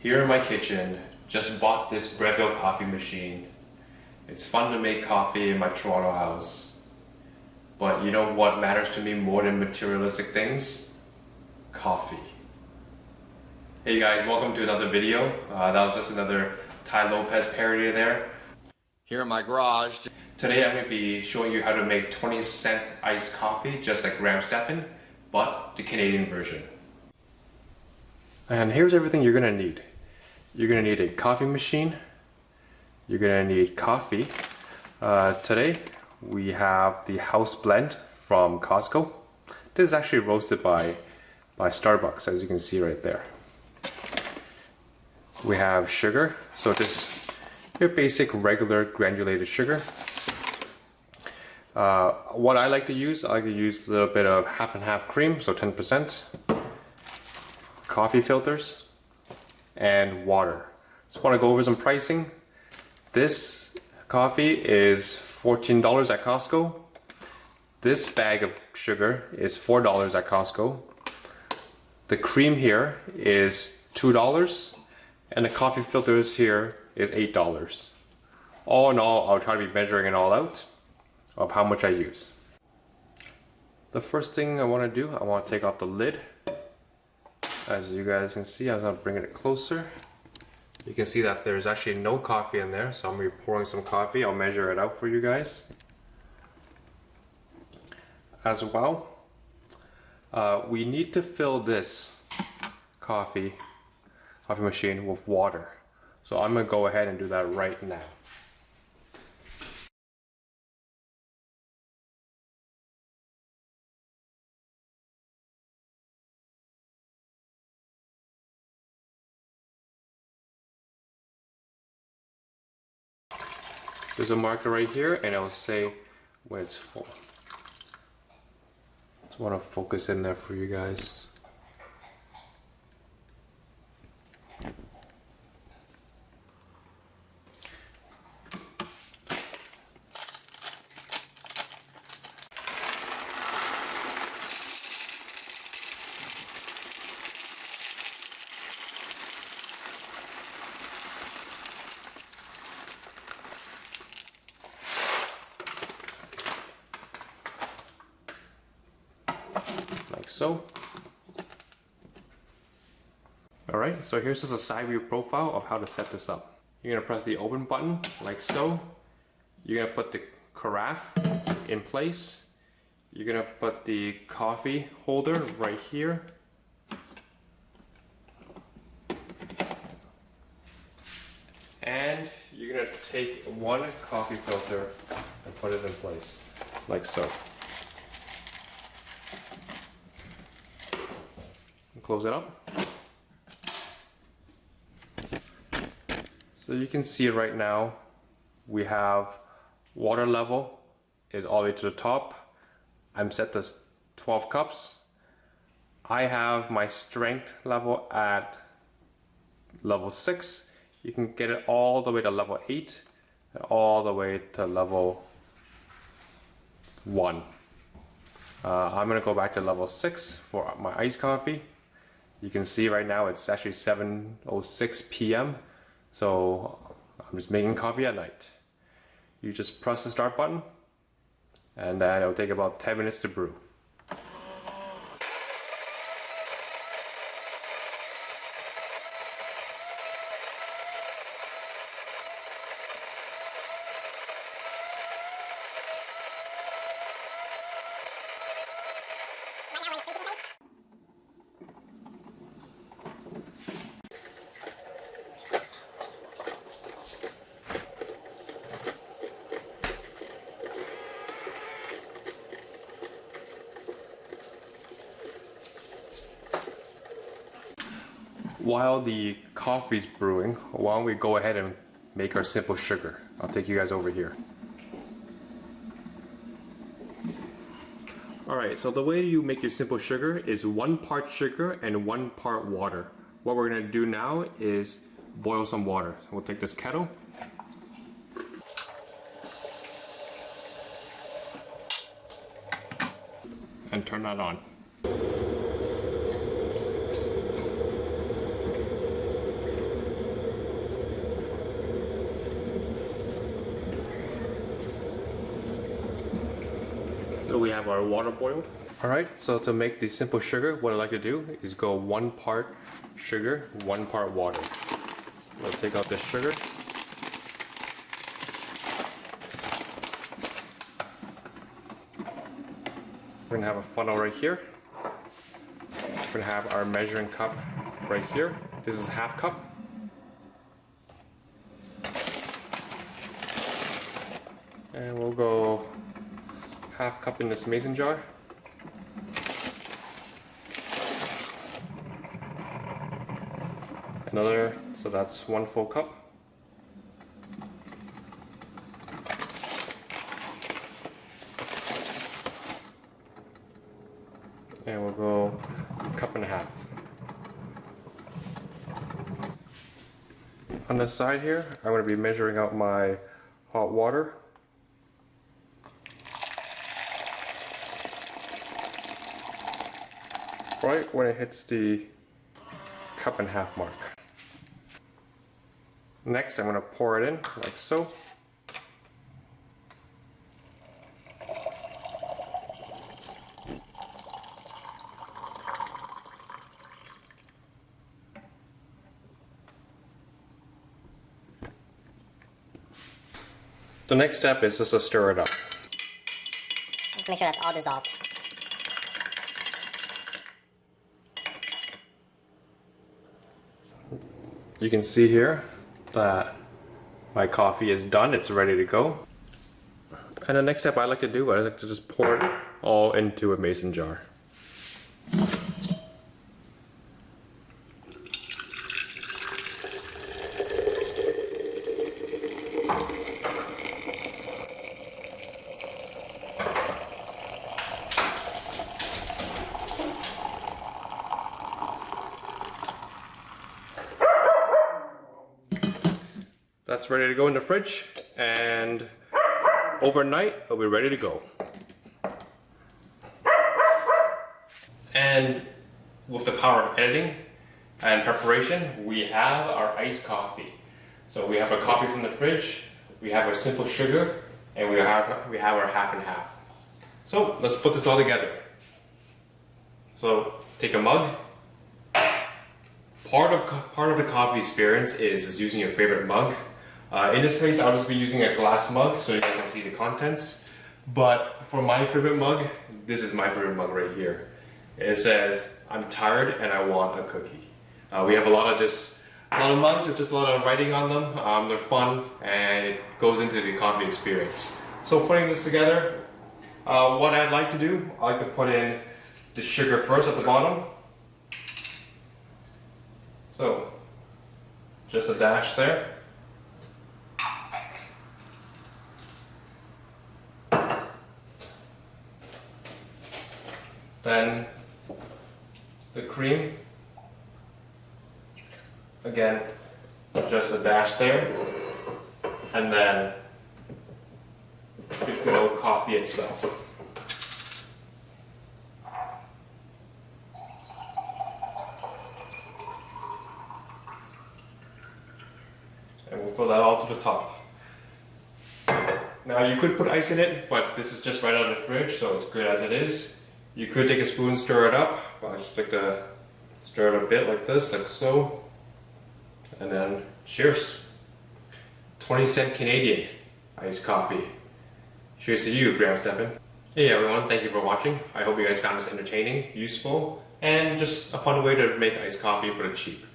Here in my kitchen, just bought this Breville coffee machine. It's fun to make coffee in my Toronto house. But you know what matters to me more than materialistic things? Coffee. Hey guys, welcome to another video. That was just another Ty Lopez parody there. Here in my garage. Today I'm going to be showing you how to make 20-cent iced coffee just like Graham Stephan, but the Canadian version. And here's everything you're going to need. You're going to need a coffee machine. You're going to need coffee. Today we have the house blend from Costco. This is actually roasted by Starbucks, as you can see right there. We have sugar, so just your basic regular granulated sugar. What I like to use a little bit of half and half cream, so 10%. Coffee filters and water. Just want to go over some pricing. This coffee is $14 at Costco. This bag of sugar is $4 at Costco. The cream here is $2 and the coffee filters here is $8. All in all, I'll try to be measuring it all out of how much I use. The first thing I want to do, I want to take off the lid. As you guys can see, I'm going to bring it closer. You can see that there's actually no coffee in there, so I'm going to be pouring some coffee. I'll measure it out for you guys. As well, we need to fill this coffee machine with water. So I'm going to go ahead and do that right now. There's a marker right here and it'll say when it's full. Just want to focus in there for you guys. Like so. Alright, so here's just a side view profile of how to set this up. You're going to press the open button like so. You're going to put the carafe in place. You're going to put the coffee holder right here. And you're going to take one coffee filter and put it in place like so. Close it up. So you can see right now we have water level is all the way to the top. I'm set to 12 cups. I have my strength level at level 6. You can get it all the way to level 8 and all the way to level 1. I'm going to go back to level 6 for my iced coffee. You can see right now it's actually 7:06 p.m. So I'm just making coffee at night. You just press the start button and then it'll take about 10 minutes to brew. While the coffee's brewing, why don't we go ahead and make our simple sugar. I'll take you guys over here. Alright, so the way you make your simple sugar is 1 part sugar and 1 part water. What we're going to do now is boil some water. So we'll take this kettle. And turn that on. we have our water boiled. Alright, so to make the simple sugar, what I like to do is go 1 part sugar, 1 part water. Let's take out this sugar. We're gonna have a funnel right here. We're gonna have our measuring cup right here. This is 1/2 cup. And we'll go 1/2 cup in this mason jar. Another, so that's 1 full cup. And we'll go 1.5 cups. On the side here, I'm going to be measuring out my hot water. Right when it hits the 1.5 cup mark. Next, I'm going to pour it in like so. The next step is just to stir it up. Just make sure that's all dissolved. You can see here that my coffee is done, it's ready to go. And the next step I like to do, I like to just pour it all into a mason jar. That's ready to go in the fridge, and overnight it'll be ready to go. And with the power of editing and preparation, we have our iced coffee. So we have our coffee from the fridge, we have our simple sugar, and we have our 1/2. So let's put this all together. So take a mug. Part of the coffee experience is using your favorite mug. In this case, I'll just be using a glass mug so you guys can see the contents. But for my favorite mug, this is my favorite mug right here. It says, "I'm tired and I want a cookie." We have a lot of mugs with just a lot of writing on them. They're fun and it goes into the coffee experience. So putting this together, what I'd like to do, I like to put in the sugar first at the bottom. So, just a dash there. Then the cream, again, just a dash there. And then the good old coffee itself. And we'll fill that all to the top. Now you could put ice in it, but this is just right out of the fridge, so it's good as it is. You could take a spoon, stir it up. I just like to stir it a bit like this, like so. And then cheers. 20-cent Canadian iced coffee. Cheers to you, Graham Stephan. Hey everyone, thank you for watching. I hope you guys found this entertaining, useful, and just a fun way to make iced coffee for the cheap.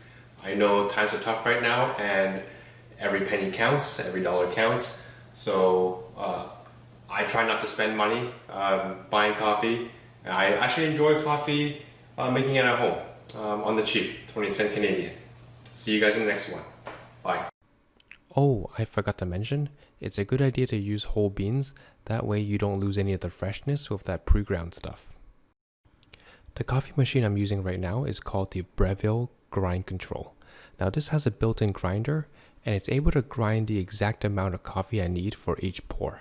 I know times are tough right now, and every penny counts, every dollar counts. So I try not to spend money buying coffee. I actually enjoy coffee making it at home on the cheap, 20-cent Canadian. See you guys in the next one. Bye. Oh, I forgot to mention, it's a good idea to use whole beans. That way you don't lose any of the freshness with that pre-ground stuff. The coffee machine I'm using right now is called the Breville Grind Control. Now this has a built-in grinder, and it's able to grind the exact amount of coffee I need for each pour.